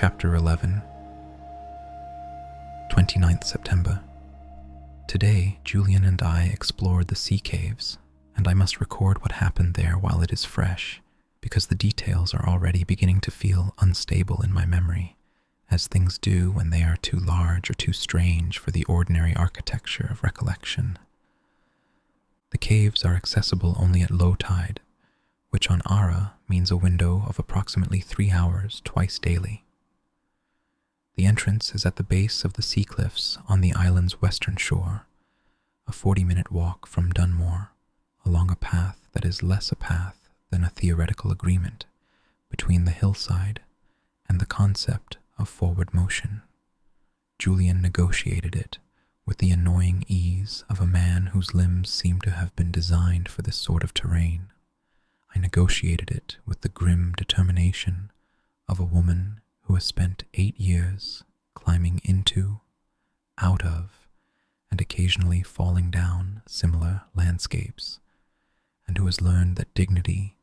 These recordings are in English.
Chapter 11, 29th September. Today, Julian and I explored the sea caves, and I must record what happened there while it is fresh, because the details are already beginning to feel unstable in my memory, as things do when they are too large or too strange for the ordinary architecture of recollection. The caves are accessible only at low tide, which on Arra means a window of approximately 3 hours twice daily. The entrance is at the base of the sea cliffs on the island's western shore, a 40-minute walk from Dunmore, along a path that is less a path than a theoretical agreement between the hillside and the concept of forward motion. Julian negotiated it with the annoying ease of a man whose limbs seem to have been designed for this sort of terrain. I negotiated it with the grim determination of a woman who has spent 8 years climbing into, out of, and occasionally falling down similar landscapes, and who has learned that dignity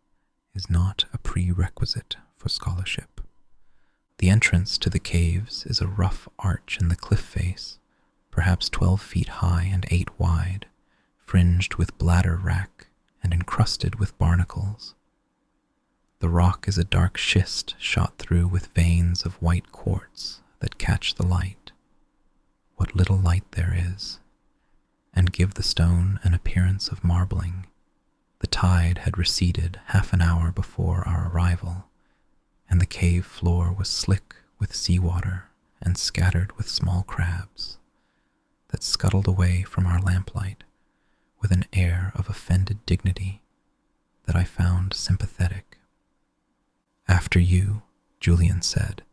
is not a prerequisite for scholarship. The entrance to the caves is a rough arch in the cliff face, perhaps 12 feet high and 8 wide, fringed with bladder wrack and encrusted with barnacles. The rock is a dark schist shot through with veins of white quartz that catch the light, what little light there is, and give the stone an appearance of marbling. The tide had receded half an hour before our arrival, and the cave floor was slick with seawater and scattered with small crabs that scuttled away from our lamplight with an air of offended dignity that I found sympathetic. "After you," Julian said,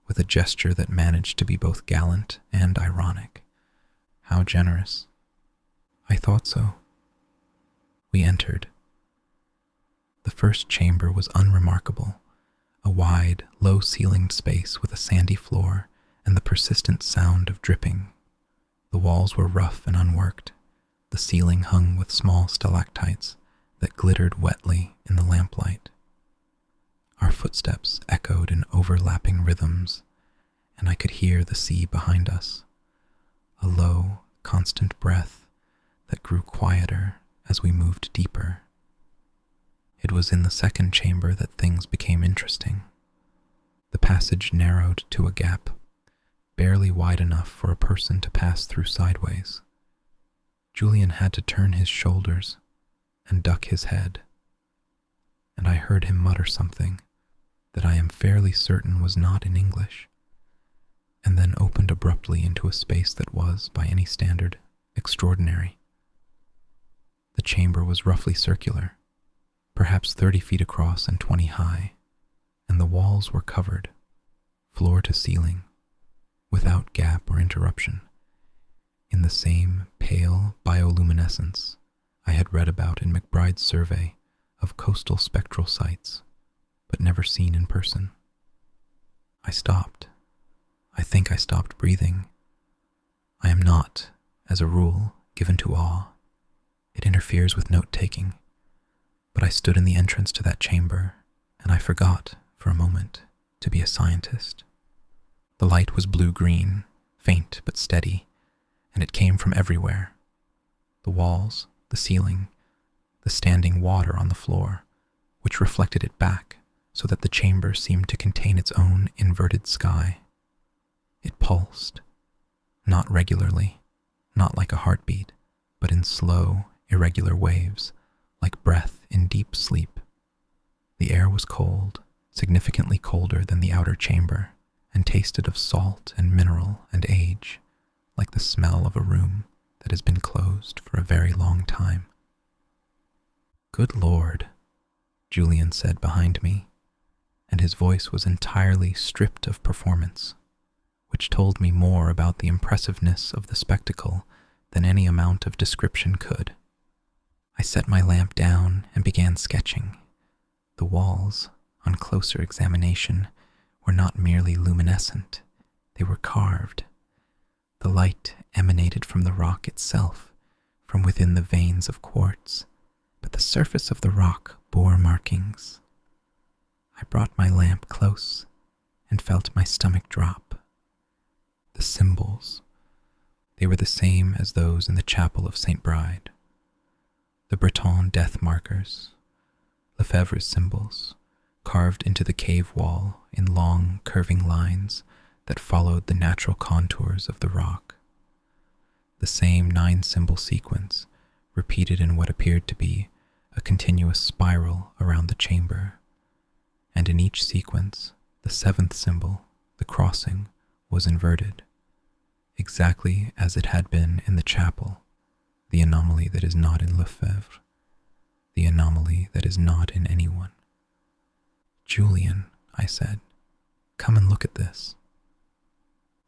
with a gesture that managed to be both gallant and ironic. How generous. I thought so. We entered. The first chamber was unremarkable, a wide, low-ceilinged space with a sandy floor and the persistent sound of dripping. The walls were rough and unworked, the ceiling hung with small stalactites that glittered wetly in the lamplight. Our footsteps echoed in overlapping rhythms, and I could hear the sea behind us, a low, constant breath that grew quieter as we moved deeper. It was in the second chamber that things became interesting. The passage narrowed to a gap, barely wide enough for a person to pass through sideways. Julian had to turn his shoulders and duck his head, and I heard him mutter something that I am fairly certain was not in English, and then opened abruptly into a space that was, by any standard, extraordinary. The chamber was roughly circular, perhaps 30 feet across and 20 high, and the walls were covered, floor to ceiling, without gap or interruption, in the same pale bioluminescence I had read about in McBride's survey of coastal spectral sites, but never seen in person. I stopped. I think I stopped breathing. I am not, as a rule, given to awe. It interferes with note-taking. But I stood in the entrance to that chamber, and I forgot, for a moment, to be a scientist. The light was blue-green, faint but steady, and it came from everywhere. The walls, the ceiling, the standing water on the floor, which reflected it back, so that the chamber seemed to contain its own inverted sky. It pulsed, not regularly, not like a heartbeat, but in slow, irregular waves, like breath in deep sleep. The air was cold, significantly colder than the outer chamber, and tasted of salt and mineral and age, like the smell of a room that has been closed for a very long time. "Good Lord," Julian said behind me, and his voice was entirely stripped of performance, which told me more about the impressiveness of the spectacle than any amount of description could. I set my lamp down and began sketching. The walls, on closer examination, were not merely luminescent, they were carved. The light emanated from the rock itself, from within the veins of quartz, but the surface of the rock bore markings. I brought my lamp close and felt my stomach drop. The symbols, they were the same as those in the chapel of St. Bride. The Breton death markers, Lefebvre's symbols, carved into the cave wall in long, curving lines that followed the natural contours of the rock. The same 9-symbol sequence repeated in what appeared to be a continuous spiral around the chamber, and in each sequence, the 7th symbol, the crossing, was inverted, exactly as it had been in the chapel, the anomaly that is not in Lefebvre, the anomaly that is not in anyone. "Julian," I said, "come and look at this."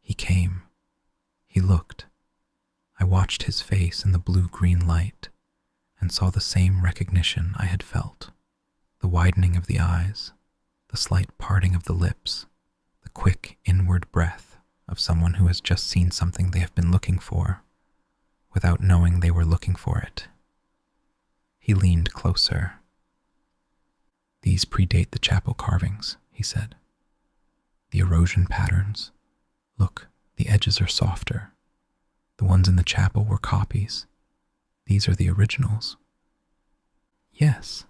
He came. He looked. I watched his face in the blue-green light and saw the same recognition I had felt, the widening of the eyes, the slight parting of the lips, the quick inward breath of someone who has just seen something they have been looking for, without knowing they were looking for it. He leaned closer. "These predate the chapel carvings," he said. "The erosion patterns. Look, the edges are softer. The ones in the chapel were copies. These are the originals." "Yes.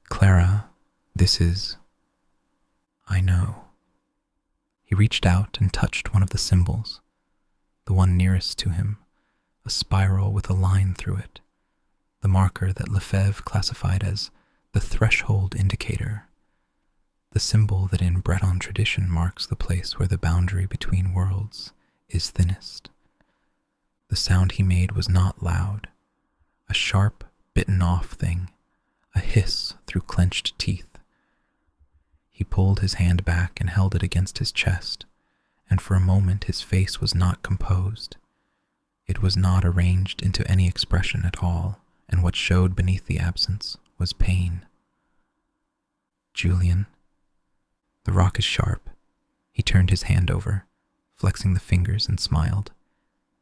Clara, this is..." "I know." He reached out and touched one of the symbols, the one nearest to him, a spiral with a line through it, the marker that Lefebvre classified as the threshold indicator, the symbol that in Breton tradition marks the place where the boundary between worlds is thinnest. The sound he made was not loud, a sharp, bitten-off thing, a hiss through clenched teeth. He pulled his hand back and held it against his chest, and for a moment his face was not composed. It was not arranged into any expression at all, and what showed beneath the absence was pain. "Julian, the rock is sharp." He turned his hand over, flexing the fingers, and smiled,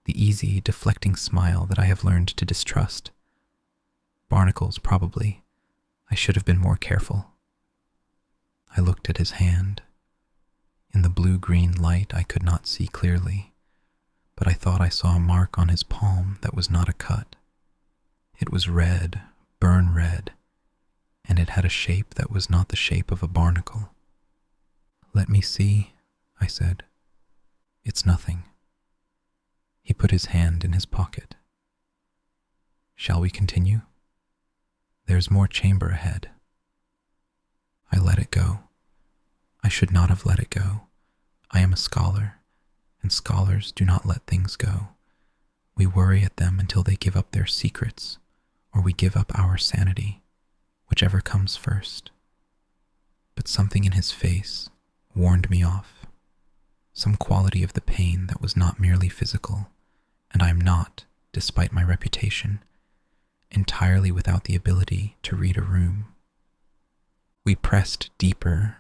the easy, deflecting smile that I have learned to distrust. "Barnacles, probably. I should have been more careful." I looked at his hand. In the blue-green light I could not see clearly, but I thought I saw a mark on his palm that was not a cut. It was red, burn red, and it had a shape that was not the shape of a barnacle. "Let me see," I said. "It's nothing." He put his hand in his pocket. "Shall we continue? There's more chamber ahead." I let it go. I should not have let it go. I am a scholar, and scholars do not let things go. We worry at them until they give up their secrets, or we give up our sanity, whichever comes first. But something in his face warned me off, some quality of the pain that was not merely physical, and I am not, despite my reputation, entirely without the ability to read a room. We pressed deeper.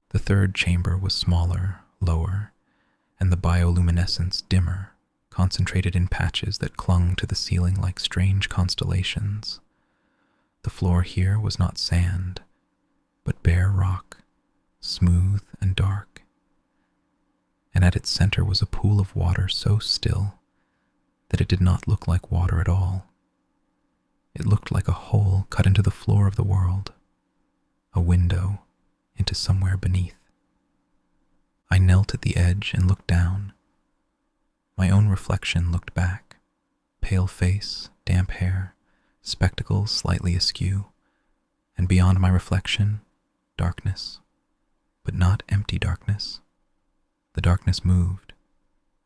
The 3rd chamber was smaller, lower, and the bioluminescence dimmer, concentrated in patches that clung to the ceiling like strange constellations. The floor here was not sand, but bare rock, smooth and dark. And at its center was a pool of water so still that it did not look like water at all. It looked like a hole cut into the floor of the world, a window into somewhere beneath. I knelt at the edge and looked down. My own reflection looked back, pale face, damp hair, spectacles slightly askew, and beyond my reflection, darkness, but not empty darkness. The darkness moved.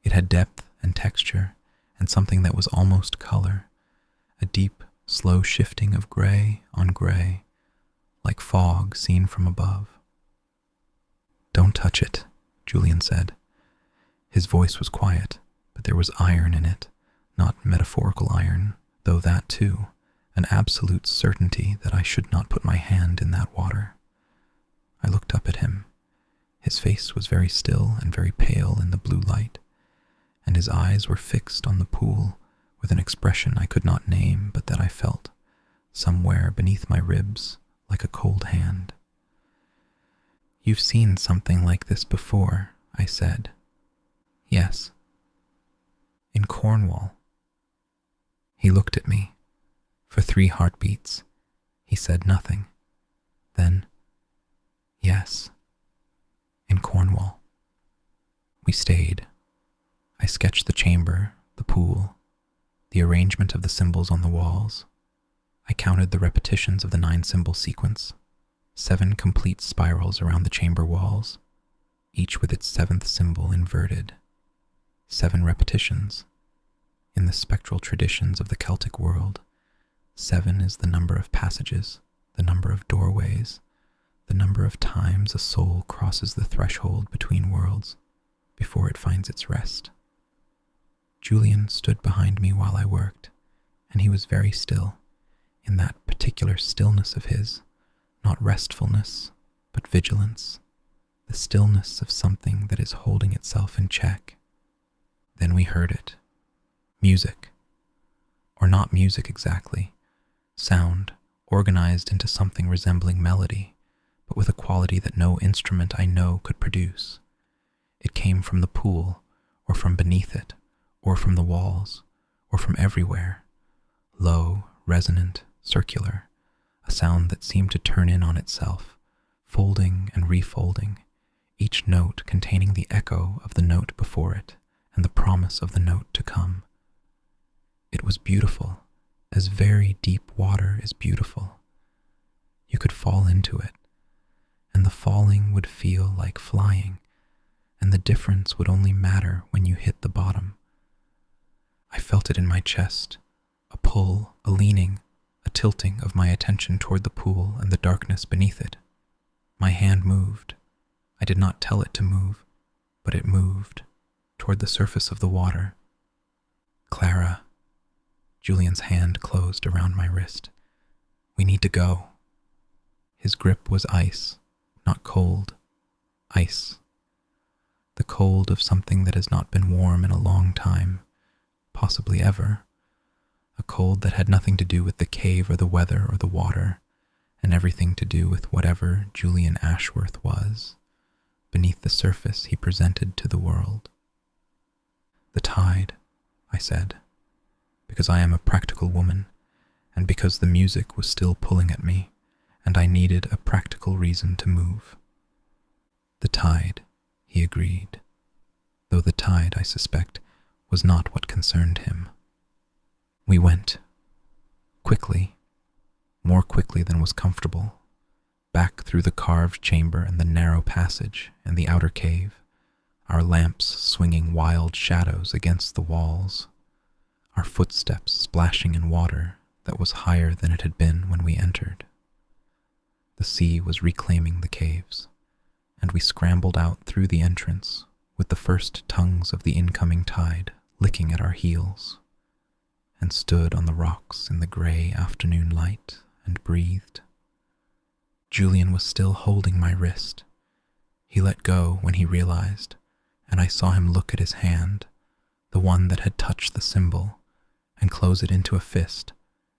It had depth and texture, and something that was almost color, a deep, slow shifting of gray on gray, like fog seen from above. "Don't touch it," Julian said. His voice was quiet, but there was iron in it, not metaphorical iron, though that too, an absolute certainty that I should not put my hand in that water. I looked up at him. His face was very still and very pale in the blue light, and his eyes were fixed on the pool with an expression I could not name, but that I felt, somewhere beneath my ribs, like a cold hand. You've seen something like this before, I said. Yes. In Cornwall. He looked at me. For 3 heartbeats, he said nothing. Then, yes, in Cornwall. We stayed. I sketched the chamber, the pool, the arrangement of the symbols on the walls. I counted the repetitions of the 9-symbol sequence, 7 complete spirals around the chamber walls, each with its 7th symbol inverted. 7 repetitions. In the spectral traditions of the Celtic world, 7 is the number of passages, the number of doorways, the number of times a soul crosses the threshold between worlds before it finds its rest. Julian stood behind me while I worked, and he was very still, in that particular stillness of his, not restfulness, but vigilance, the stillness of something that is holding itself in check. Then we heard it. Music. Or not music exactly. Sound, organized into something resembling melody, but with a quality that no instrument I know could produce. It came from the pool, or from beneath it, or from the walls, or from everywhere. Low, resonant, circular, a sound that seemed to turn in on itself, folding and refolding, each note containing the echo of the note before it and the promise of the note to come. It was beautiful, as very deep water is beautiful. You could fall into it, and the falling would feel like flying, and the difference would only matter when you hit the bottom. I felt it in my chest, a pull, a leaning, a tilting of my attention toward the pool and the darkness beneath it. My hand moved. I did not tell it to move, but it moved, toward the surface of the water. Clara. Julian's hand closed around my wrist. We need to go. His grip was ice, not cold. Ice. The cold of something that has not been warm in a long time, possibly ever. A cold that had nothing to do with the cave or the weather or the water, and everything to do with whatever Julian Ashworth was, beneath the surface he presented to the world. The tide, I said, because I am a practical woman, and because the music was still pulling at me, and I needed a practical reason to move. The tide, he agreed, though the tide, I suspect, was not what concerned him. We went, quickly, more quickly than was comfortable, back through the carved chamber and the narrow passage and the outer cave, our lamps swinging wild shadows against the walls, our footsteps splashing in water that was higher than it had been when we entered. The sea was reclaiming the caves, and we scrambled out through the entrance with the first tongues of the incoming tide licking at our heels, and stood on the rocks in the gray afternoon light and breathed. Julian was still holding my wrist. He let go when he realized, and I saw him look at his hand, the one that had touched the symbol, and close it into a fist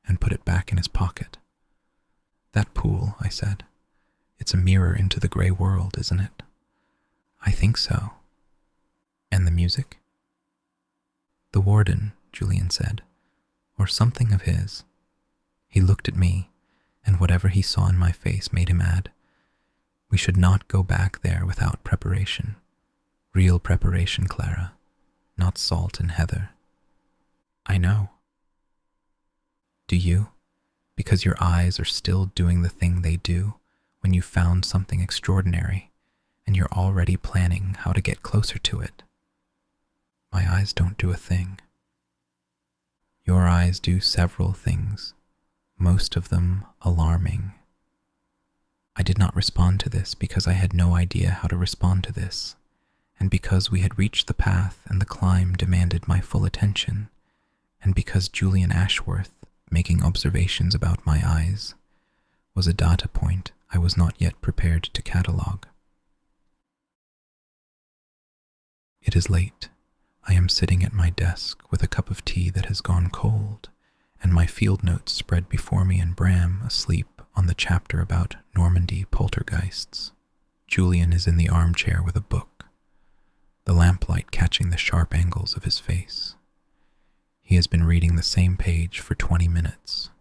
and put it back in his pocket. That pool, I said. It's a mirror into the gray world, isn't it? I think so. And the music? The warden, Julian said, or something of his. He looked at me, and whatever he saw in my face made him add, we should not go back there without preparation. Real preparation, Clara, not salt and heather. I know. Do you? Because your eyes are still doing the thing they do when you found something extraordinary, and you're already planning how to get closer to it. My eyes don't do a thing. Your eyes do several things, most of them alarming. I did not respond to this because I had no idea how to respond to this, and because we had reached the path and the climb demanded my full attention, and because Julian Ashworth, making observations about my eyes, was a data point I was not yet prepared to catalogue. It is late. I am sitting at my desk with a cup of tea that has gone cold, and my field notes spread before me and Bram asleep on the chapter about Normandy poltergeists. Julian is in the armchair with a book, the lamplight catching the sharp angles of his face. He has been reading the same page for 20 minutes.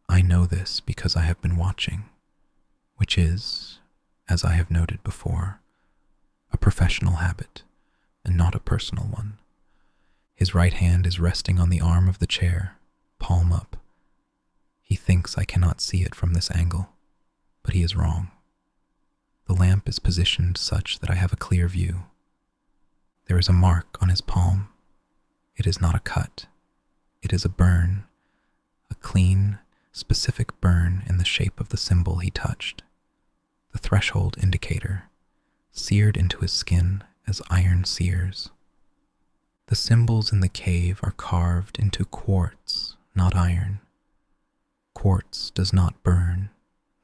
I know this because I have been watching, which is, as I have noted before, a professional habit and not a personal one. His right hand is resting on the arm of the chair, palm up. He thinks I cannot see it from this angle, but he is wrong. The lamp is positioned such that I have a clear view. There is a mark on his palm. It is not a cut. It is a burn, a clean, specific burn in the shape of the symbol he touched, the threshold indicator, seared into his skin as iron sears. The symbols in the cave are carved into quartz, not iron. Quartz does not burn,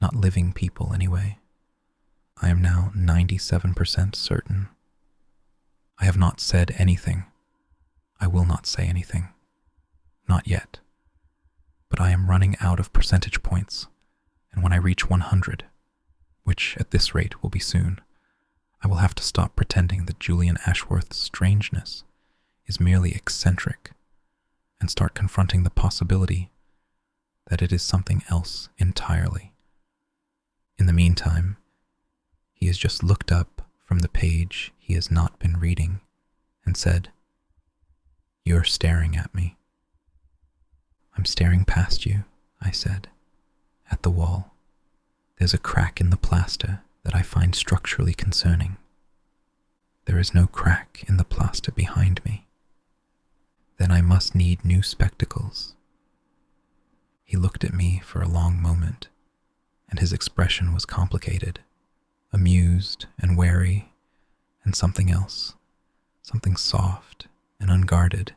not living people anyway. I am now 97% certain. I have not said anything. I will not say anything. Not yet. But I am running out of percentage points, and when I reach 100, which at this rate will be soon, I will have to stop pretending that Julian Ashworth's strangeness is merely eccentric and start confronting the possibility that it is something else entirely. In the meantime, he has just looked up from the page he has not been reading and said, "You're staring at me." "I'm staring past you," I said, "at the wall. There's a crack in the plaster that I find structurally concerning. There is no crack in the plaster behind me. Then I must need new spectacles." He looked at me for a long moment, and his expression was complicated, amused and wary, and something else, something soft and unguarded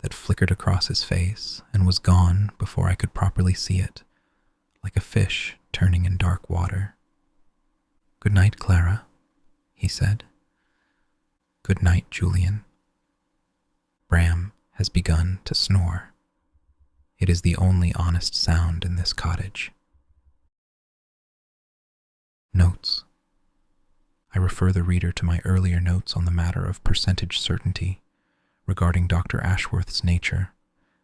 that flickered across his face and was gone before I could properly see it, like a fish turning in dark water. "Good night, Clara," he said. "Good night, Julian." Bram has begun to snore. It is the only honest sound in this cottage. Notes. I refer the reader to my earlier notes on the matter of percentage certainty regarding Dr. Ashworth's nature.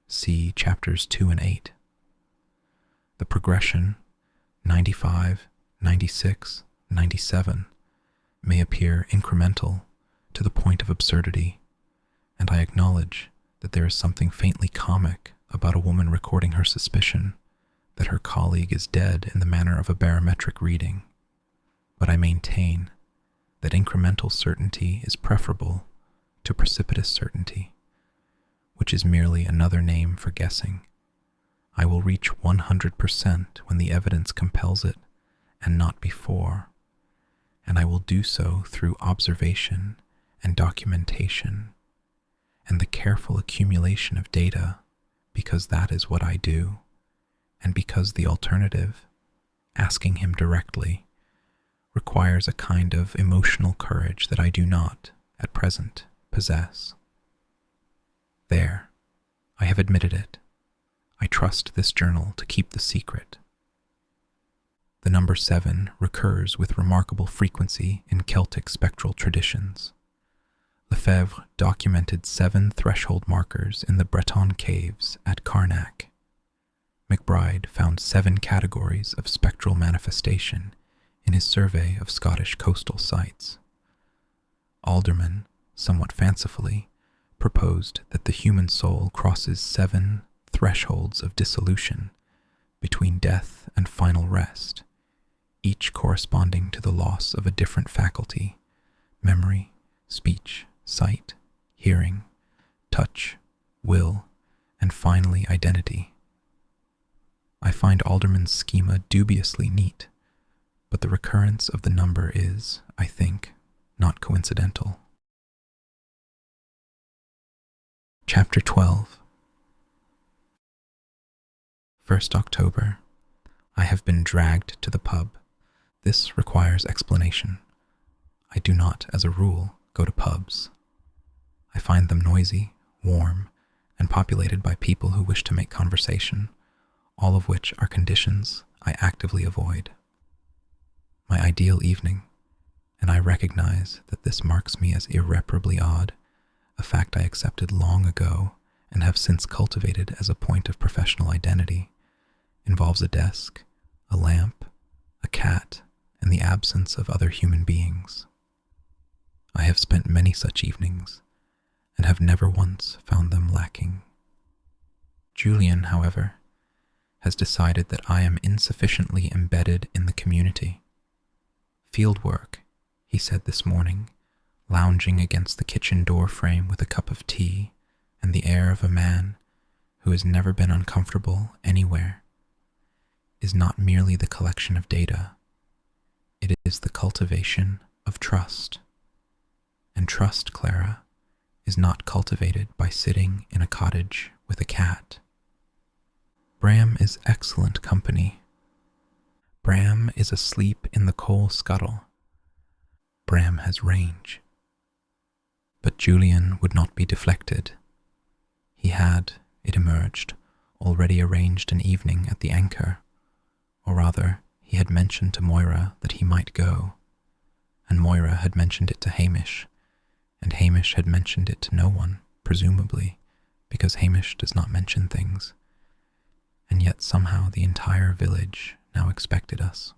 See chapters 2 and 8. The progression, 95, 96, 97, may appear incremental to the point of absurdity, and I acknowledge that there is something faintly comic about a woman recording her suspicion that her colleague is dead in the manner of a barometric reading. But I maintain that incremental certainty is preferable to precipitous certainty, which is merely another name for guessing. I will reach 100% when the evidence compels it, and not before, and I will do so through observation and documentation and the careful accumulation of data, because that is what I do, and because the alternative, asking him directly, requires a kind of emotional courage that I do not, at present, possess. There, I have admitted it. I trust this journal to keep the secret. The number 7 recurs with remarkable frequency in Celtic spectral traditions. Lefebvre documented 7 threshold markers in the Breton caves at Carnac. McBride found 7 categories of spectral manifestation in his survey of Scottish coastal sites. Alderman, somewhat fancifully, proposed that the human soul crosses 7 thresholds of dissolution between death and final rest, each corresponding to the loss of a different faculty: memory, speech, sight, hearing, touch, will, and finally identity. I find Alderman's schema dubiously neat, but the recurrence of the number is, I think, not coincidental. Chapter 12. 1st October. I have been dragged to the pub. This requires explanation. I do not, as a rule, go to pubs. I find them noisy, warm, and populated by people who wish to make conversation, all of which are conditions I actively avoid. my ideal evening, and I recognize that this marks me as irreparably odd, a fact I accepted long ago and have since cultivated as a point of professional identity, involves a desk, a lamp, a cat, and the absence of other human beings. I have spent many such evenings, and have never once found them lacking. Julian, however, has decided that I am insufficiently embedded in the community. Fieldwork, he said this morning, lounging against the kitchen door frame with a cup of tea and the air of a man who has never been uncomfortable anywhere, is not merely the collection of data, it is the cultivation of trust. And trust, Clara, is not cultivated by sitting in a cottage with a cat. Bram is excellent company. Bram is asleep in the coal scuttle. Bram has range. But Julian would not be deflected. He had, it emerged, already arranged an evening at the Anchor, or rather, he had mentioned to Moira that he might go, and Moira had mentioned it to Hamish, and Hamish had mentioned it to no one, presumably, because Hamish does not mention things, and yet somehow the entire village now expected us.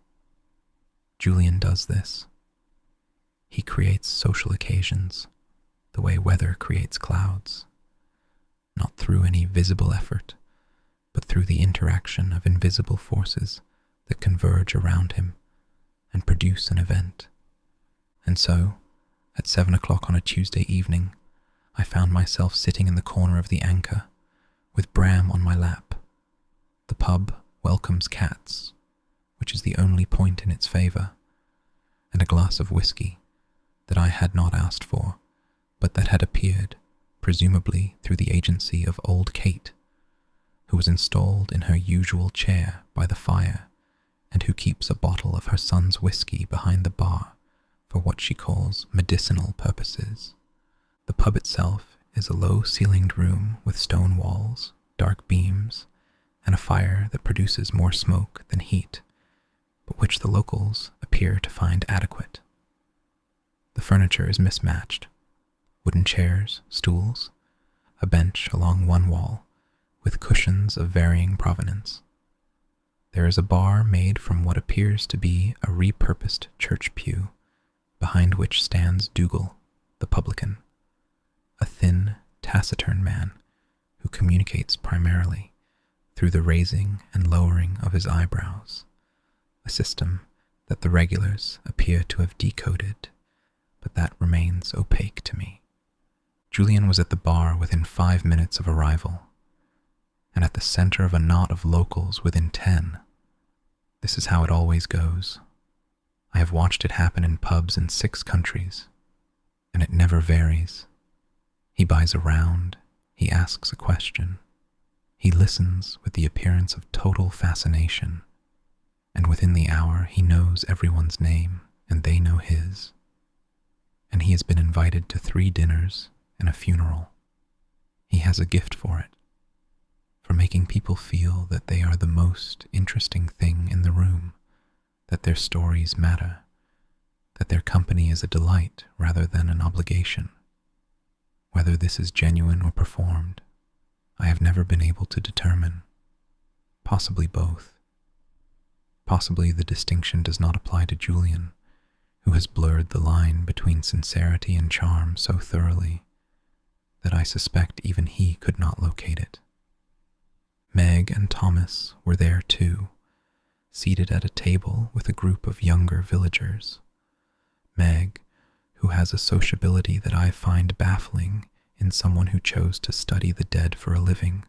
Julian does this. He creates social occasions, the way weather creates clouds, not through any visible effort, but through the interaction of invisible forces that converge around him and produce an event. And so, at 7 o'clock on a Tuesday evening, I found myself sitting in the corner of the Anchor, with Bram on my lap. The pub welcomes cats, which is the only point in its favour, and a glass of whiskey that I had not asked for, but that had appeared, presumably through the agency of old Kate, who was installed in her usual chair by the fire, and who keeps a bottle of her son's whiskey behind the bar for what she calls medicinal purposes. The pub itself is a low-ceilinged room with stone walls, dark beams, and a fire that produces more smoke than heat, but which the locals appear to find adequate. The furniture is mismatched. Wooden chairs, stools, a bench along one wall, with cushions of varying provenance. There is a bar made from what appears to be a repurposed church pew, behind which stands Dougal, the publican, a thin, taciturn man who communicates primarily through the raising and lowering of his eyebrows, a system that the regulars appear to have decoded, but that remains opaque to me. Julian was at the bar within 5 minutes of arrival, and at the center of a knot of locals within 10. This is how it always goes. I have watched it happen in pubs in 6 countries, and it never varies. He buys a round, he asks a question, he listens with the appearance of total fascination, and within the hour he knows everyone's name and they know his. And he has been invited to 3 dinners and a funeral. He has a gift for it, for making people feel that they are the most interesting thing in the room, that their stories matter, that their company is a delight rather than an obligation. Whether this is genuine or performed, I have never been able to determine. Possibly both. Possibly the distinction does not apply to Julian, who has blurred the line between sincerity and charm so thoroughly that I suspect even he could not locate it. Meg and Thomas were there too, seated at a table with a group of younger villagers. Meg, who has a sociability that I find baffling in someone who chose to study the dead for a living,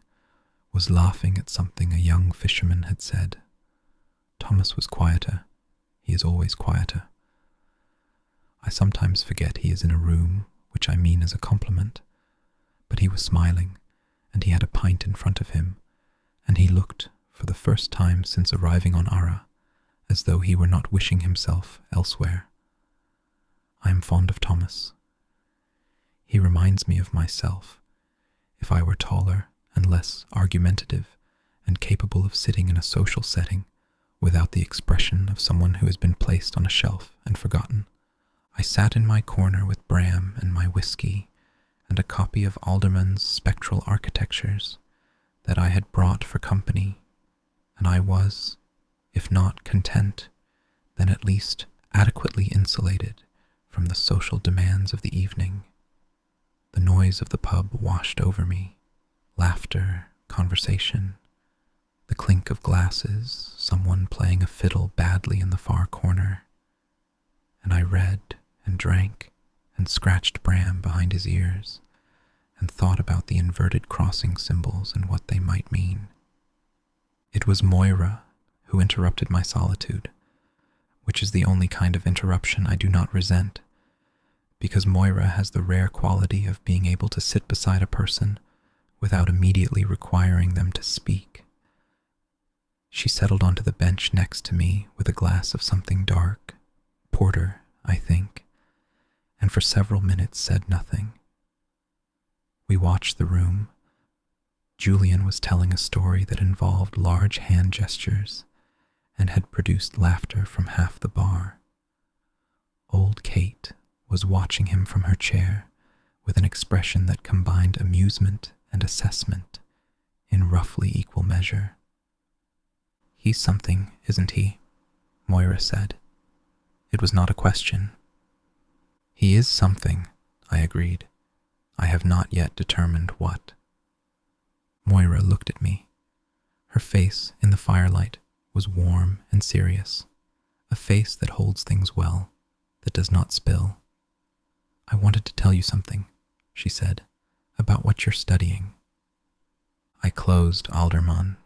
was laughing at something a young fisherman had said. Thomas was quieter. He is always quieter. I sometimes forget he is in a room, which I mean as a compliment, but he was smiling, and he had a pint in front of him, and he looked, for the first time since arriving on Arra, as though he were not wishing himself elsewhere. I am fond of Thomas. He reminds me of myself, if I were taller and less argumentative and capable of sitting in a social setting without the expression of someone who has been placed on a shelf and forgotten. I sat in my corner with Bram and my whiskey and a copy of Alderman's Spectral Architectures that I had brought for company, and I was, if not content, then at least adequately insulated from the social demands of the evening. The noise of the pub washed over me, laughter, conversation, the clink of glasses, someone playing a fiddle badly in the far corner, and I read and drank and scratched Bram behind his ears and thought about the inverted crossing symbols and what they might mean. It was Moira who interrupted my solitude, which is the only kind of interruption I do not resent, because Moira has the rare quality of being able to sit beside a person without immediately requiring them to speak. She settled onto the bench next to me with a glass of something dark, porter, I think, and for several minutes said nothing. We watched the room. Julian was telling a story that involved large hand gestures and had produced laughter from half the bar. Old Kate was watching him from her chair with an expression that combined amusement and assessment in roughly equal measure. "He's something, isn't he?" Moira said. It was not a question. "He is something," I agreed. "I have not yet determined what." Moira looked at me. Her face in the firelight was warm and serious, a face that holds things well, that does not spill. "I wanted to tell you something," she said, "about what you're studying." I closed Alderman,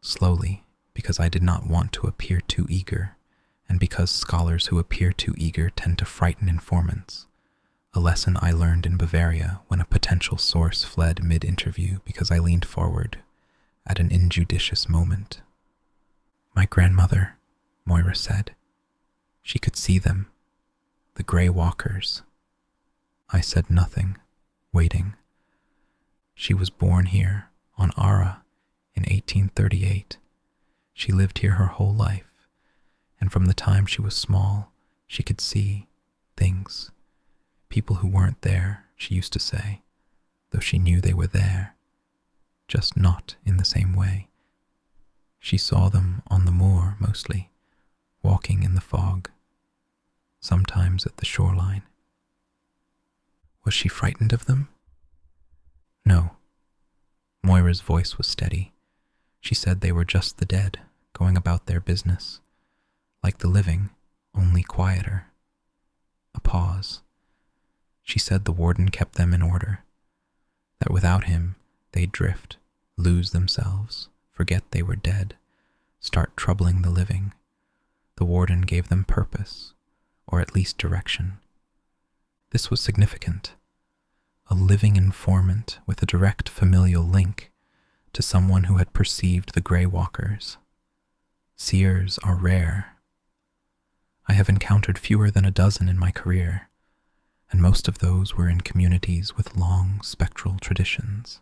slowly, because I did not want to appear too eager, and because scholars who appear too eager tend to frighten informants, a lesson I learned in Bavaria when a potential source fled mid-interview because I leaned forward at an injudicious moment. "My grandmother," Moira said. "She could see them, the grey walkers." I said nothing, waiting. "She was born here, on Arra, in 1838. She lived here her whole life, and from the time she was small, she could see things. People who weren't there, she used to say, though she knew they were there, just not in the same way. She saw them on the moor, mostly, walking in the fog, sometimes at the shoreline." "Was she frightened of them?" "No." Moira's voice was steady. She said they were just the dead, going about their business, like the living, only quieter. A pause. She said the warden kept them in order, that without him they'd drift, lose themselves, forget they were dead, start troubling the living. The warden gave them purpose, or at least direction. This was significant. A living informant with a direct familial link to someone who had perceived the grey walkers. Seers are rare. I have encountered fewer than a dozen in my career, and most of those were in communities with long spectral traditions.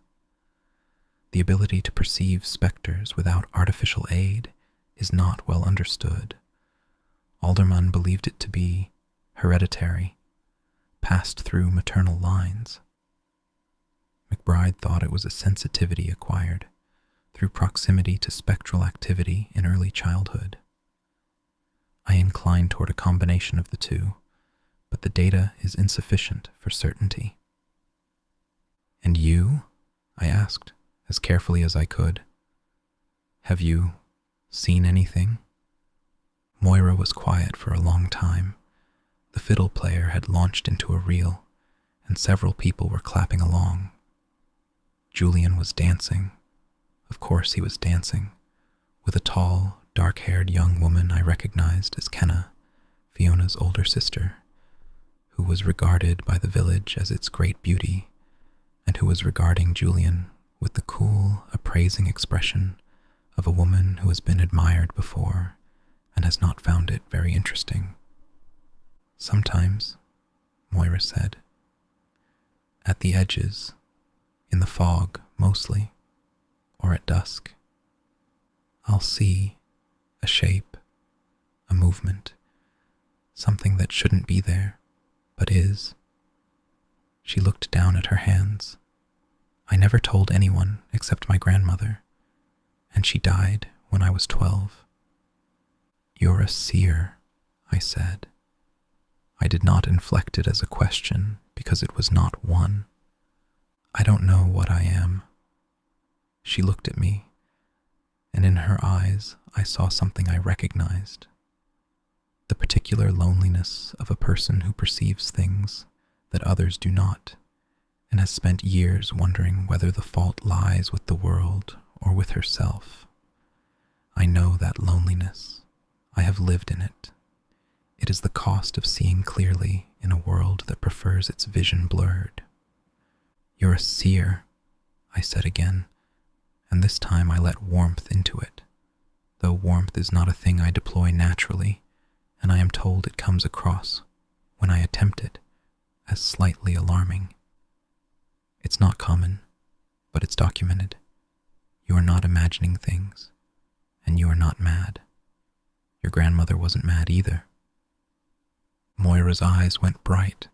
The ability to perceive spectres without artificial aid is not well understood. Alderman believed it to be hereditary, passed through maternal lines. McBride thought it was a sensitivity acquired through proximity to spectral activity in early childhood. I incline toward a combination of the two, but the data is insufficient for certainty. "And you?" I asked, as carefully as I could. "Have you seen anything?" Moira was quiet for a long time. The fiddle player had launched into a reel, and several people were clapping along. Julian was dancing. Of course he was dancing, with a tall, dark-haired young woman I recognized as Kenna, Fiona's older sister, who was regarded by the village as its great beauty, and who was regarding Julian with the cool, appraising expression of a woman who has been admired before and has not found it very interesting. "Sometimes," Moira said. "At the edges, in the fog mostly, or at dusk. I'll see a shape, a movement, something that shouldn't be there, but is. She looked down at her hands. I never told anyone except my grandmother, and she died when I was 12. You're a seer, I said. I did not inflect it as a question because it was not one. I don't know what I am. She looked at me, and in her eyes I saw something I recognized. The particular loneliness of a person who perceives things that others do not, and has spent years wondering whether the fault lies with the world or with herself. I know that loneliness. I have lived in it. It is the cost of seeing clearly in a world that prefers its vision blurred. You're a seer, I said again, and this time I let warmth into it, though warmth is not a thing I deploy naturally, and I am told it comes across, when I attempt it, as slightly alarming. It's not common, but it's documented. You are not imagining things, and you are not mad. Your grandmother wasn't mad either. Moira's eyes went bright.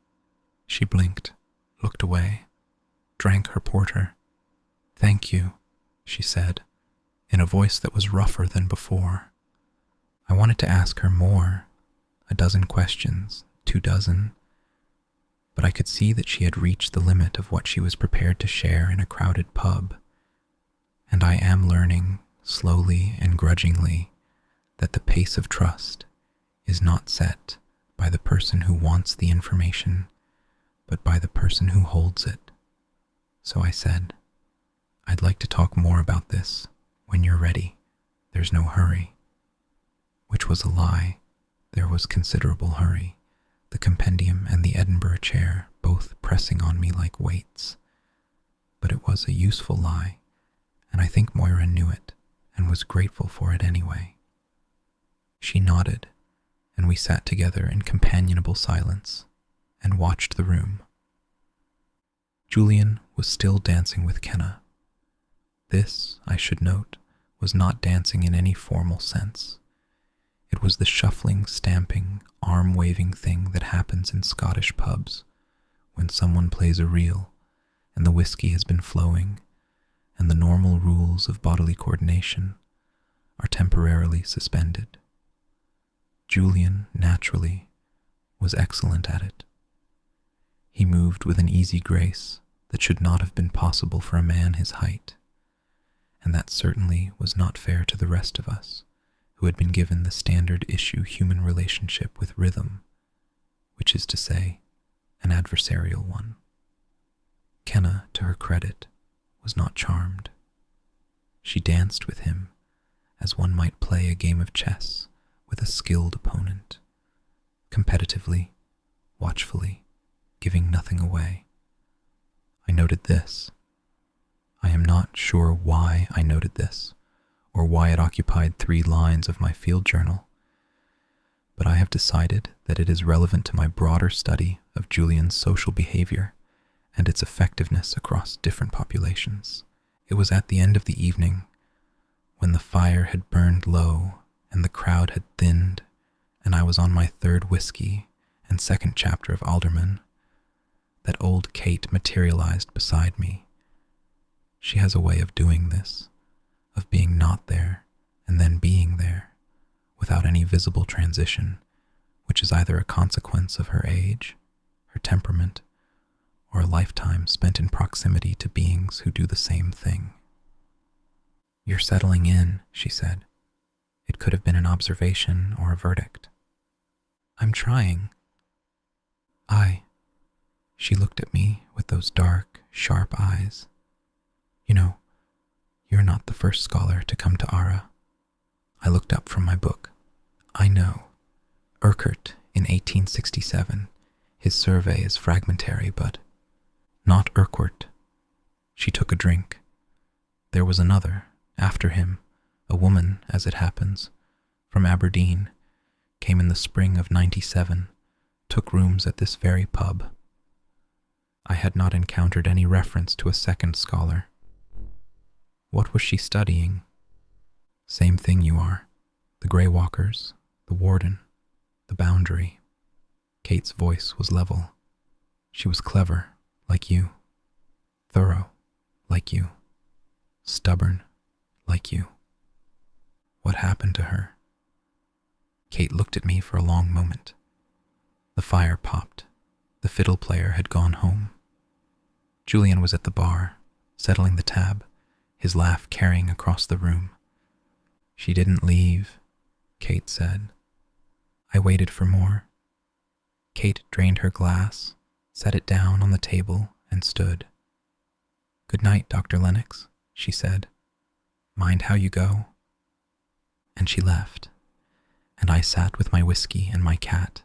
She blinked, looked away, drank her porter. Thank you, she said, in a voice that was rougher than before. I wanted to ask her more, 12 questions, 24, but I could see that she had reached the limit of what she was prepared to share in a crowded pub, and I am learning, slowly and grudgingly, that the pace of trust is not set by the person who wants the information, but by the person who holds it. So I said, I'd like to talk more about this when you're ready. There's no hurry. Which was a lie. There was considerable hurry, the Compendium and the Edinburgh chair both pressing on me like weights. But it was a useful lie, and I think Moira knew it and was grateful for it anyway. She nodded, and we sat together in companionable silence and watched the room. Julian was still dancing with Kenna. This, I should note, was not dancing in any formal sense. It was the shuffling, stamping, arm-waving thing that happens in Scottish pubs when someone plays a reel and the whiskey has been flowing and the normal rules of bodily coordination are temporarily suspended. Julian, naturally, was excellent at it. He moved with an easy grace that should not have been possible for a man his height, and that certainly was not fair to the rest of us, who had been given the standard issue human relationship with rhythm, which is to say, an adversarial one. Kenna, to her credit, was not charmed. She danced with him as one might play a game of chess with a skilled opponent, competitively, watchfully, giving nothing away. I noted this. I am not sure why I noted this, or why it occupied 3 lines of my field journal, but I have decided that it is relevant to my broader study of Julian's social behavior and its effectiveness across different populations. It was at the end of the evening, when the fire had burned low and the crowd had thinned, and I was on my 3rd whiskey and 2nd chapter of Alderman, that old Kate materialized beside me. She has a way of doing this, of being not there and then being there, without any visible transition, which is either a consequence of her age, her temperament, or a lifetime spent in proximity to beings who do the same thing. You're settling in, she said. It could have been an observation or a verdict. I'm trying. She looked at me with those dark, sharp eyes. You know, you're not the first scholar to come to Arra. I looked up from my book. I know. Urquhart in 1867. His survey is fragmentary, but not Urquhart. She took a drink. There was another, after him, a woman, as it happens, from Aberdeen, came in the spring of 97, took rooms at this very pub. I had not encountered any reference to a second scholar. What was she studying? Same thing you are. The Grey Walkers, the Warden, the Boundary. Kate's voice was level. She was clever, like you. Thorough, like you. Stubborn, like you. What happened to her? Kate looked at me for a long moment. The fire popped. The fiddle player had gone home. Julian was at the bar, settling the tab, his laugh carrying across the room. She didn't leave, Kate said. I waited for more. Kate drained her glass, set it down on the table, and stood. Good night, Dr. Lennox, she said. Mind how you go. And she left, and I sat with my whiskey and my cat,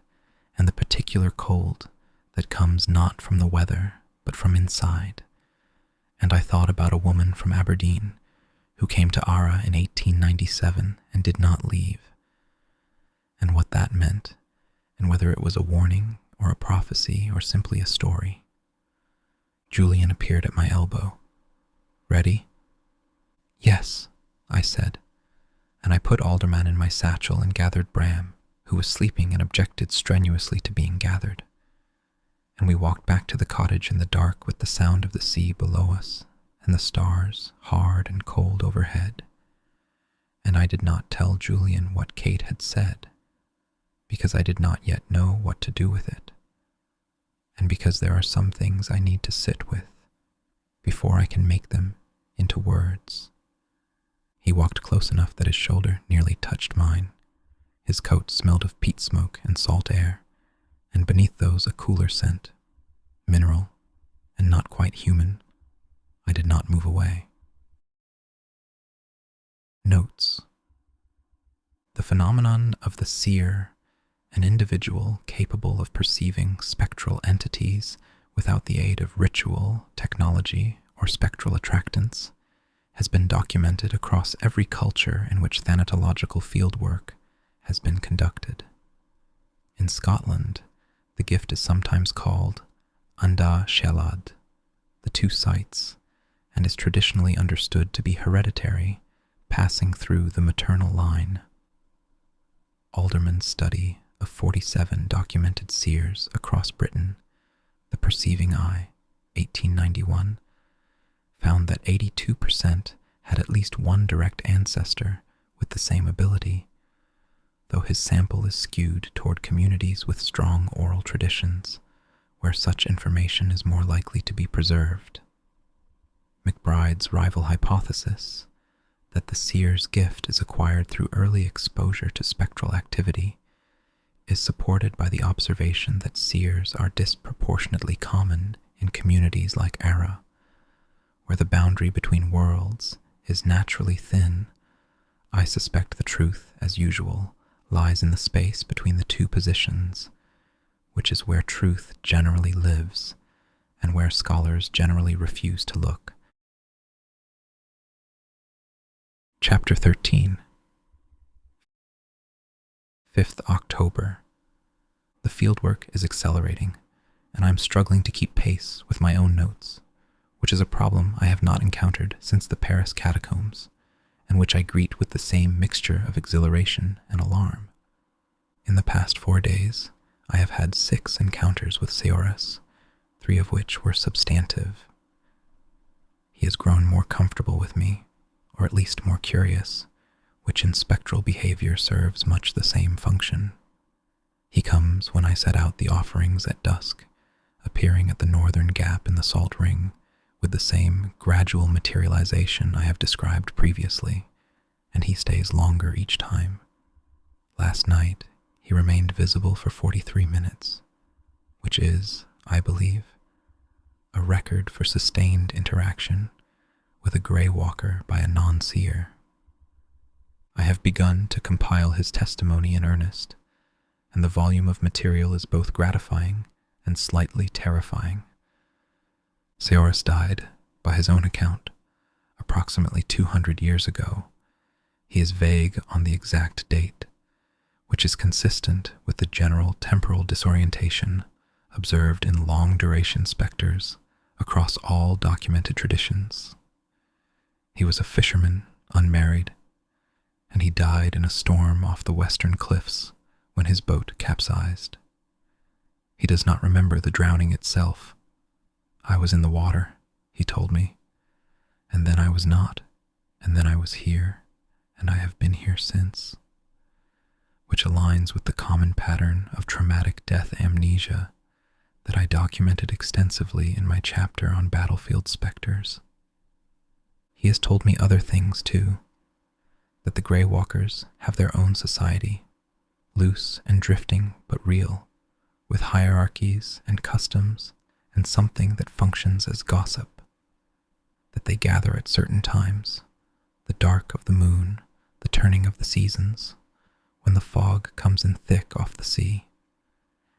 and the particular cold that comes not from the weather, but from inside. And I thought about a woman from Aberdeen who came to Arra in 1897 and did not leave, and what that meant, and whether it was a warning or a prophecy or simply a story. Julian appeared at my elbow. Ready? Yes, I said, and I put Alderman in my satchel and gathered Bram, who was sleeping and objected strenuously to being gathered. And we walked back to the cottage in the dark with the sound of the sea below us and the stars hard and cold overhead. And I did not tell Julian what Kate had said, because I did not yet know what to do with it, and because there are some things I need to sit with before I can make them into words. He walked close enough that his shoulder nearly touched mine. His coat smelled of peat smoke and salt air, and beneath those a cooler scent, mineral and not quite human. I did not move away. Notes. The phenomenon of the seer, an individual capable of perceiving spectral entities without the aid of ritual, technology, or spectral attractants, has been documented across every culture in which thanatological fieldwork has been conducted. In Scotland, the gift is sometimes called unhurried, the two sights, and is traditionally understood to be hereditary, passing through the maternal line. Alderman's study of 47 documented seers across Britain, The Perceiving Eye, 1891, found that 82% had at least one direct ancestor with the same ability, though his sample is skewed toward communities with strong oral traditions, where such information is more likely to be preserved. McBride's rival hypothesis, that the seer's gift is acquired through early exposure to spectral activity, is supported by the observation that seers are disproportionately common in communities like Arra, where the boundary between worlds is naturally thin. I suspect the truth, as usual, lies in the space between the two positions, which is where truth generally lives, and where scholars generally refuse to look. Chapter 13. 5th October. The fieldwork is accelerating, and I am struggling to keep pace with my own notes, which is a problem I have not encountered since the Paris catacombs, and which I greet with the same mixture of exhilaration and alarm. In the past 4 days, I have had 6 encounters with Seoras, 3 of which were substantive. He has grown more comfortable with me, or at least more curious, which in spectral behavior serves much the same function. He comes when I set out the offerings at dusk, appearing at the northern gap in the salt ring with the same gradual materialization I have described previously, and he stays longer each time. Last night, he remained visible for 43 minutes, which is, I believe, a record for sustained interaction with a grey walker by a non-seer. I have begun to compile his testimony in earnest, and the volume of material is both gratifying and slightly terrifying. Seoras died, by his own account, approximately 200 years ago. He is vague on the exact date, which is consistent with the general temporal disorientation observed in long-duration spectres across all documented traditions. He was a fisherman, unmarried, and he died in a storm off the western cliffs when his boat capsized. He does not remember the drowning itself. I was in the water, he told me, and then I was not, and then I was here, and I have been here since, which aligns with the common pattern of traumatic death amnesia that I documented extensively in my chapter on battlefield specters. He has told me other things too, that the Grey Walkers have their own society, loose and drifting but real, with hierarchies and customs and something that functions as gossip, that they gather at certain times, the dark of the moon, the turning of the seasons, when the fog comes in thick off the sea,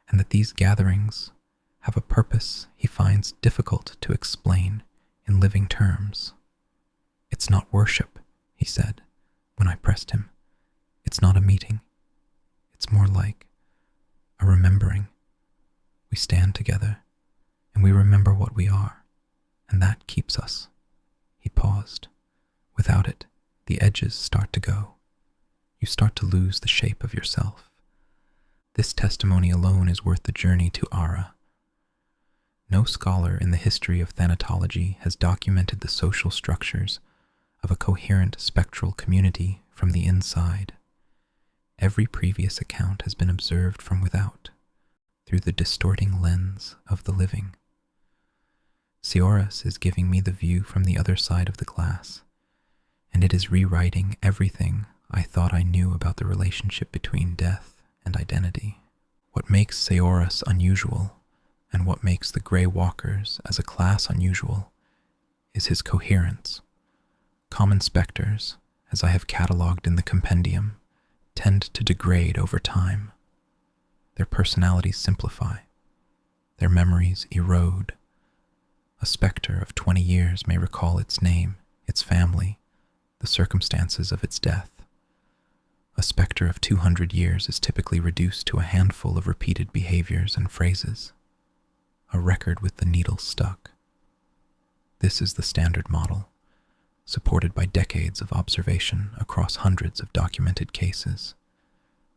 and that these gatherings have a purpose he finds difficult to explain in living terms. It's not worship, he said, when I pressed him. It's not a meeting. It's more like a remembering. We stand together, and we remember what we are, and that keeps us. He paused. Without it, the edges start to go. You start to lose the shape of yourself. This testimony alone is worth the journey to Arra. No scholar in the history of thanatology has documented the social structures of a coherent spectral community from the inside. Every previous account has been observed from without, through the distorting lens of the living. Seoras is giving me the view from the other side of the glass, and it is rewriting everything I thought I knew about the relationship between death and identity. What makes Seoras unusual, and what makes the Grey Walkers as a class unusual, is his coherence. Common specters, as I have catalogued in the Compendium, tend to degrade over time. Their personalities simplify. Their memories erode. A spectre of 20 years may recall its name, its family, the circumstances of its death. A spectre of 200 years is typically reduced to a handful of repeated behaviors and phrases. A record with the needle stuck. This is the standard model, supported by decades of observation across hundreds of documented cases.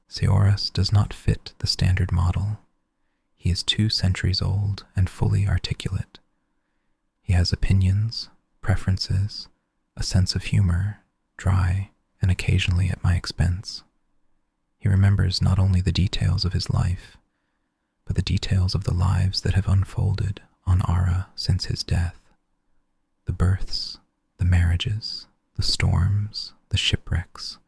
Seoras does not fit the standard model. He is 2 centuries old and fully articulate. He has opinions, preferences, a sense of humor, dry, and occasionally at my expense. He remembers not only the details of his life, but the details of the lives that have unfolded on Arra since his death. The births, the marriages, the storms, the shipwrecks,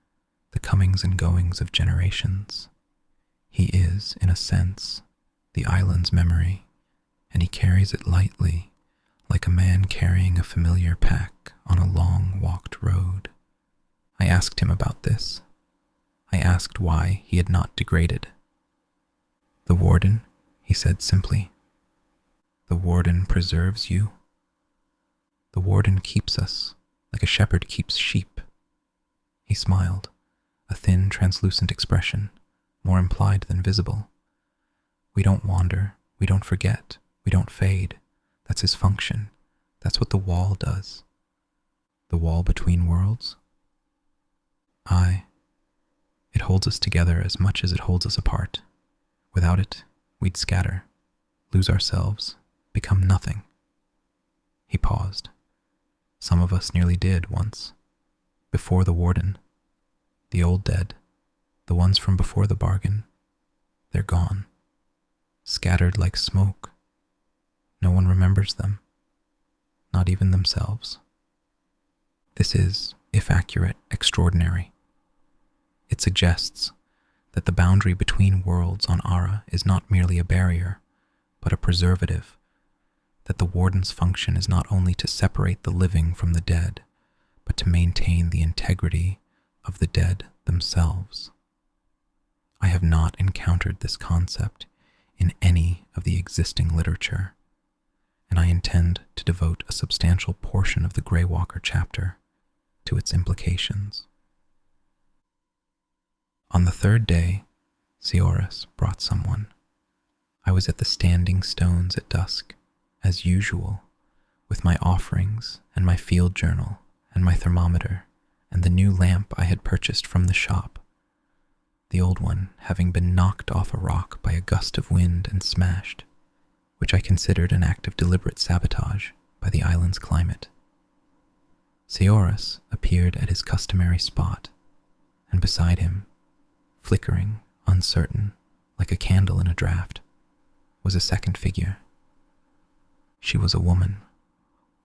the comings and goings of generations. He is, in a sense, the island's memory, and he carries it lightly, like a man carrying a familiar pack on a long-walked road. I asked him about this. I asked why he had not degraded. The warden, he said simply. The warden preserves you. The warden keeps us, like a shepherd keeps sheep. He smiled, a thin, translucent expression, more implied than visible. We don't wander, we don't forget, we don't fade. That's his function. That's what the wall does. The wall between worlds? It holds us together as much as it holds us apart. Without it, we'd scatter, lose ourselves, become nothing. He paused. Some of us nearly did once. Before the warden. The old dead. The ones from before the bargain. They're gone. Scattered like smoke. No one remembers them. Not even themselves. This is, if accurate, extraordinary. It suggests that the boundary between worlds on Arra is not merely a barrier, but a preservative, that the warden's function is not only to separate the living from the dead, but to maintain the integrity of the dead themselves. I have not encountered this concept in any of the existing literature, and I intend to devote a substantial portion of the Grey Walker chapter to its implications. On the 3rd day, Seoras brought someone. I was at the Standing Stones at dusk, as usual, with my offerings and my field journal and my thermometer and the new lamp I had purchased from the shop, the old one having been knocked off a rock by a gust of wind and smashed, which I considered an act of deliberate sabotage by the island's climate. Seorus appeared at his customary spot, and beside him, flickering, uncertain, like a candle in a draught, was a second figure. She was a woman,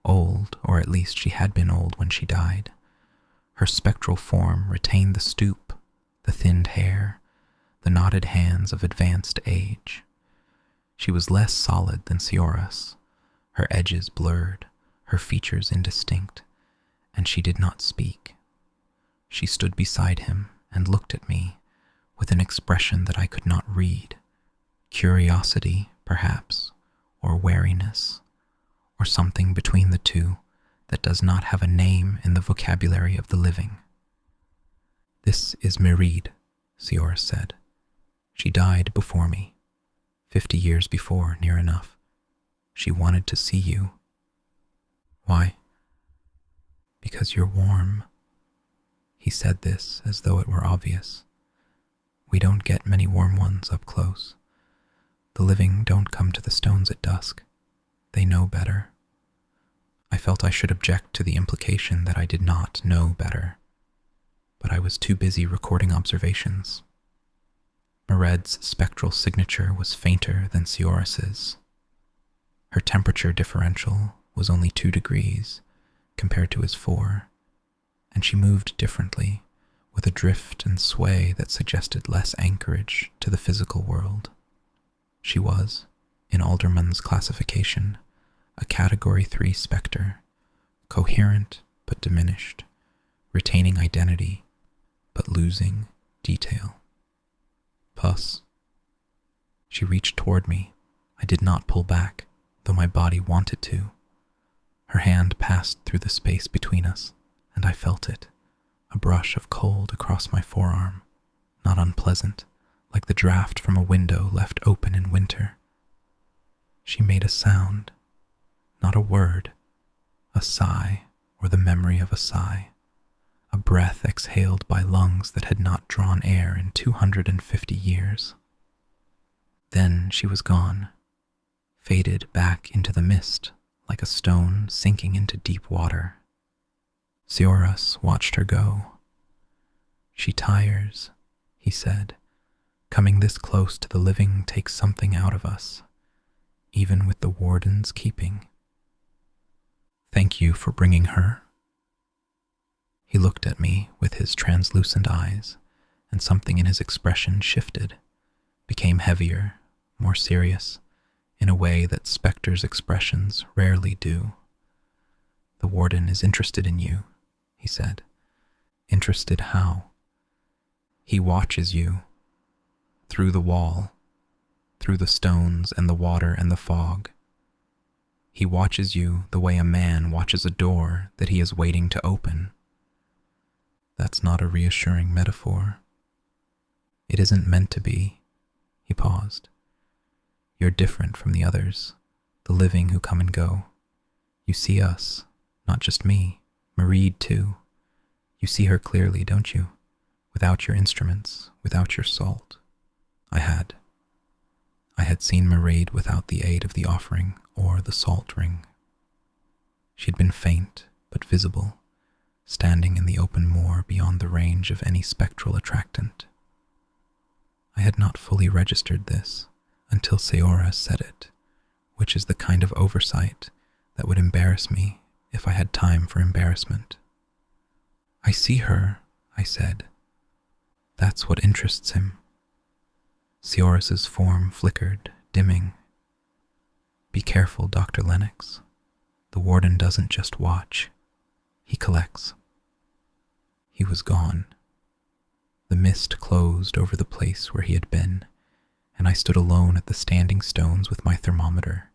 old, or at least she had been old when she died. Her spectral form retained the stoop, the thinned hair, the knotted hands of advanced age. She was less solid than Seorus, her edges blurred, her features indistinct, and she did not speak. She stood beside him and looked at me with an expression that I could not read, curiosity, perhaps, or wariness, or something between the two that does not have a name in the vocabulary of the living. "This is Mairead," Seorus said. "She died before me, 50 years before, near enough. She wanted to see you." "Why?" "Because you're warm." He said this as though it were obvious. We don't get many warm ones up close. The living don't come to the stones at dusk. They know better. I felt I should object to the implication that I did not know better, but I was too busy recording observations. Mairead's spectral signature was fainter than Seorus's. Her temperature differential was only 2 degrees compared to his 4, and she moved differently, with a drift and sway that suggested less anchorage to the physical world. She was, in Alderman's classification, a Category 3 spectre, coherent but diminished, retaining identity but losing detail. "Puss." She reached toward me. I did not pull back, though my body wanted to. Her hand passed through the space between us, and I felt it, a brush of cold across my forearm, not unpleasant, like the draught from a window left open in winter. She made a sound, not a word, a sigh or the memory of a sigh, a breath exhaled by lungs that had not drawn air in 250 years. Then she was gone, faded back into the mist like a stone sinking into deep water. Seorus watched her go. "She tires," he said. "Coming this close to the living takes something out of us, even with the warden's keeping. Thank you for bringing her." He looked at me with his translucent eyes, and something in his expression shifted, became heavier, more serious, in a way that Spectres' expressions rarely do. "The warden is interested in you," he said. "Interested how?" "He watches you. Through the wall, through the stones and the water and the fog. He watches you the way a man watches a door that he is waiting to open." "That's not a reassuring metaphor." "It isn't meant to be." He paused. "You're different from the others, the living who come and go. You see us, not just me, Mairead too. You see her clearly, don't you? Without your instruments, without your salt." I had seen Mairead without the aid of the offering or the salt ring. She'd been faint but visible, standing in the open moor beyond the range of any spectral attractant. I had not fully registered this until Seorus said it, which is the kind of oversight that would embarrass me if I had time for embarrassment. "I see her," I said. "That's what interests him." Seorus's form flickered, dimming. "Be careful, Dr. Lennox. The warden doesn't just watch. He collects." He was gone. The mist closed over the place where he had been, and I stood alone at the standing stones with my thermometer,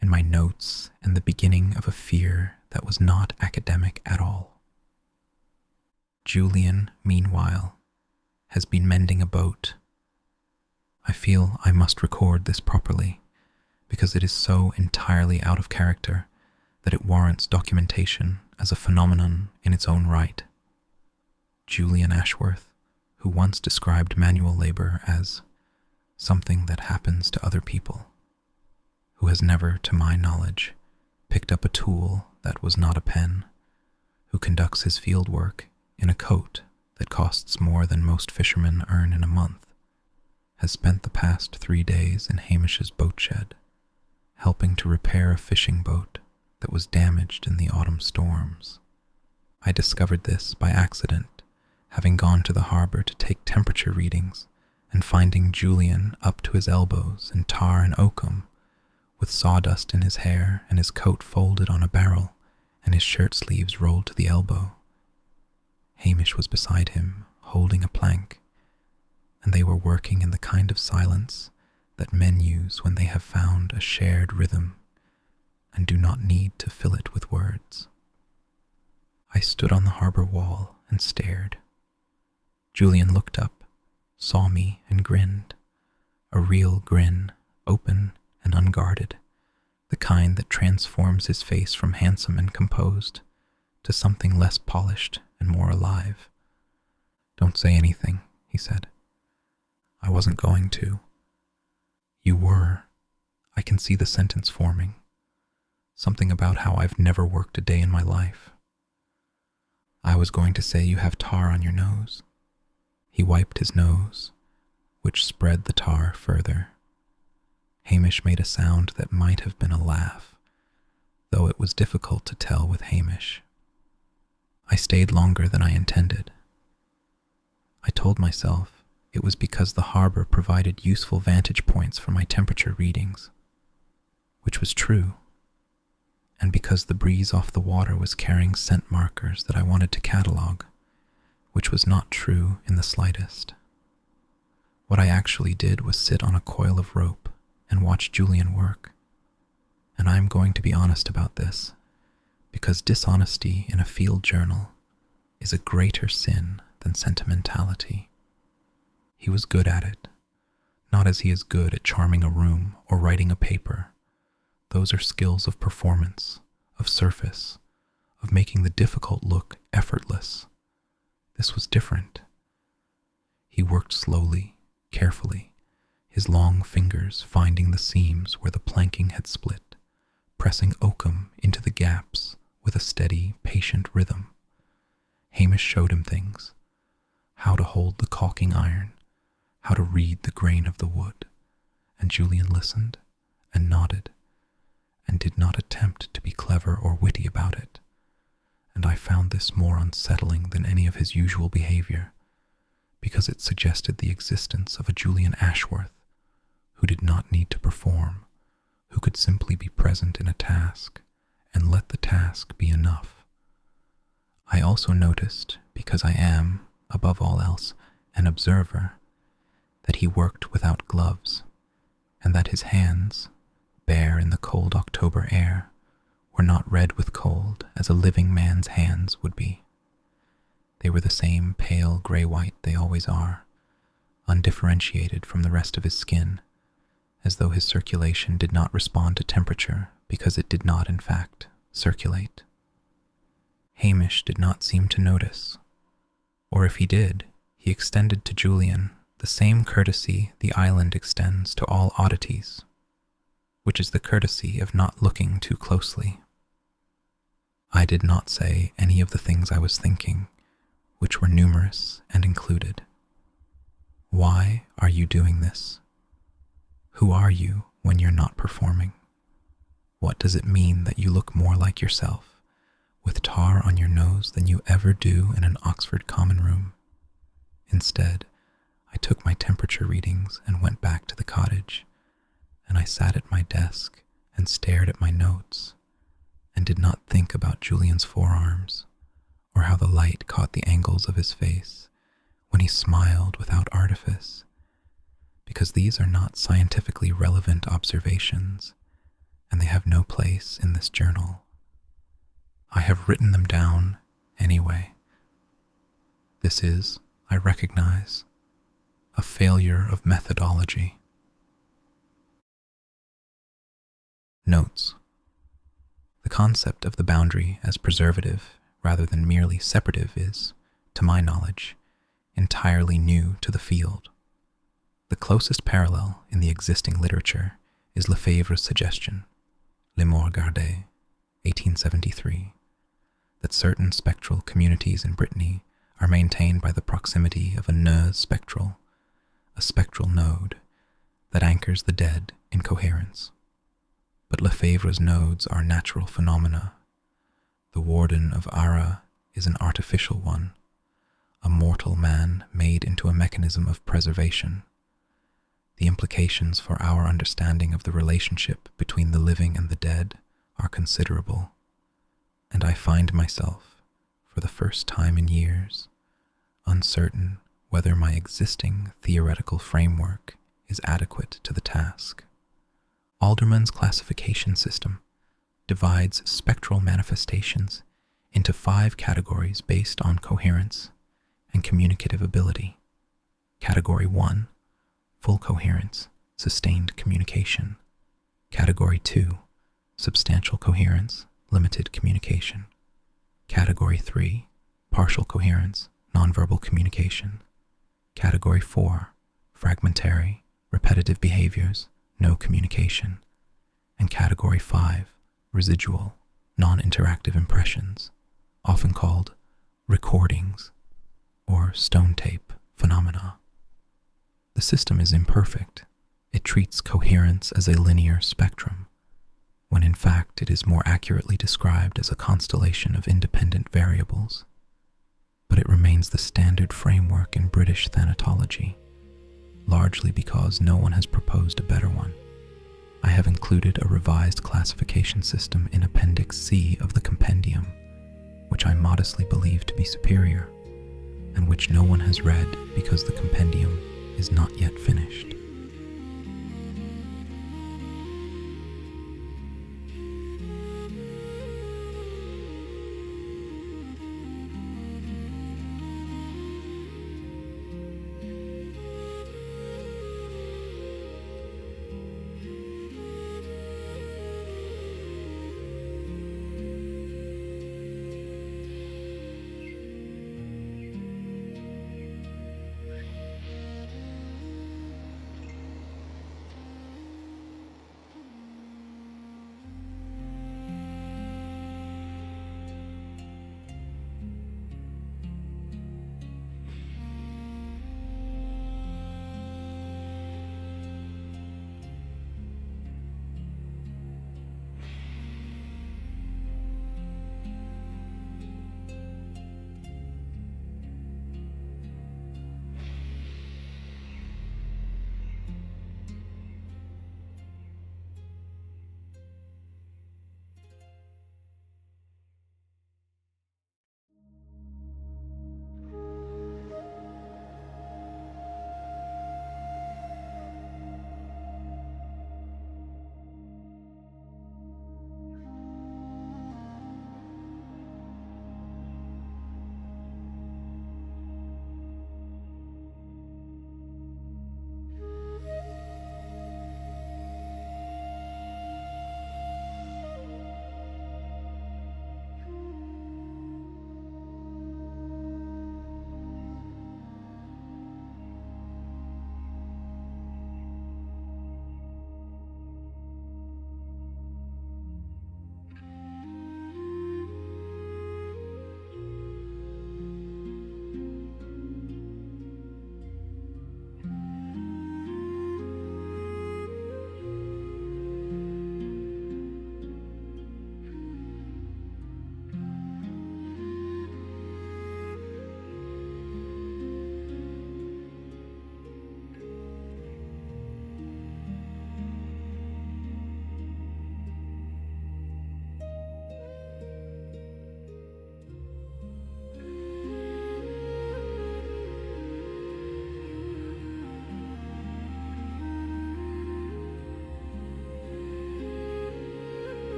and my notes, and the beginning of a fear that was not academic at all. Julian, meanwhile, has been mending a boat. I feel I must record this properly, because it is so entirely out of character that it warrants documentation as a phenomenon in its own right. Julian Ashworth, who once described manual labor as something that happens to other people, who has never, to my knowledge, picked up a tool that was not a pen, who conducts his fieldwork in a coat that costs more than most fishermen earn in a month, has spent the past 3 days in Hamish's boat shed, helping to repair a fishing boat that was damaged in the autumn storms. I discovered this by accident, having gone to the harbor to take temperature readings and finding Julian up to his elbows in tar and oakum, with sawdust in his hair and his coat folded on a barrel and his shirt sleeves rolled to the elbow. Hamish was beside him, holding a plank, and they were working in the kind of silence that men use when they have found a shared rhythm and do not need to fill it with words. I stood on the harbor wall and stared. Julian looked up, saw me, and grinned. A real grin, open and unguarded, the kind that transforms his face from handsome and composed to something less polished and more alive. "Don't say anything," he said. "I wasn't going to." "You were. I can see the sentence forming. Something about how I've never worked a day in my life." "I was going to say you have tar on your nose." He wiped his nose, which spread the tar further. Hamish made a sound that might have been a laugh, though it was difficult to tell with Hamish. I stayed longer than I intended. I told myself it was because the harbor provided useful vantage points for my temperature readings, which was true, and because the breeze off the water was carrying scent markers that I wanted to catalogue, which was not true in the slightest. What I actually did was sit on a coil of rope and watch Julian work, and I am going to be honest about this, because dishonesty in a field journal is a greater sin than sentimentality. He was good at it, not as he is good at charming a room or writing a paper. Those are skills of performance, of surface, of making the difficult look effortless. This was different. He worked slowly, carefully, his long fingers finding the seams where the planking had split, pressing oakum into the gaps with a steady, patient rhythm. Hamish showed him things: how to hold the caulking iron, how to read the grain of the wood, and Julian listened and nodded and did not attempt to be clever or witty about it, and I found this more unsettling than any of his usual behavior, because it suggested the existence of a Julian Ashworth who did not need to perform, who could simply be present in a task and let the task be enough. I also noticed, because I am, above all else, an observer, that he worked without gloves, and that his hands, bare in the cold October air, were not red with cold as a living man's hands would be. They were the same pale gray-white they always are, undifferentiated from the rest of his skin, as though his circulation did not respond to temperature because it did not, in fact, circulate. Hamish did not seem to notice, or if he did, he extended to Julian the same courtesy the island extends to all oddities, which is the courtesy of not looking too closely. I did not say any of the things I was thinking, which were numerous and included. Why are you doing this? Who are you when you're not performing? What does it mean that you look more like yourself, with tar on your nose, than you ever do in an Oxford common room? Instead, I took my temperature readings and went back to the cottage, and I sat at my desk and stared at my notes, and did not think about Julian's forearms, or how the light caught the angles of his face when he smiled without artifice, because these are not scientifically relevant observations, and they have no place in this journal. I have written them down anyway. This is, I recognize, a failure of methodology. Notes. The concept of the boundary as preservative rather than merely separative is, to my knowledge, entirely new to the field. The closest parallel in the existing literature is Lefebvre's suggestion, Le Mort Gardé, 1873, that certain spectral communities in Brittany are maintained by the proximity of a nœud spectral, a spectral node that anchors the dead in coherence. But Lefebvre's nodes are natural phenomena. The warden of Arra is an artificial one, a mortal man made into a mechanism of preservation. The implications for our understanding of the relationship between the living and the dead are considerable, and I find myself, for the first time in years, uncertain whether my existing theoretical framework is adequate to the task. Alderman's classification system divides spectral manifestations into 5 categories based on coherence and communicative ability. Category 1, full coherence, sustained communication. Category 2, substantial coherence, limited communication. Category 3, partial coherence, nonverbal communication. Category 4, fragmentary, repetitive behaviors, no communication. And Category 5, residual, non-interactive impressions, often called recordings or stone tape phenomena. The system is imperfect. It treats coherence as a linear spectrum, when in fact it is more accurately described as a constellation of independent variables. But it remains the standard framework in British thanatology, largely because no one has proposed a better one. I have included a revised classification system in Appendix C of the Compendium, which I modestly believe to be superior, and which no one has read because the Compendium is not yet finished.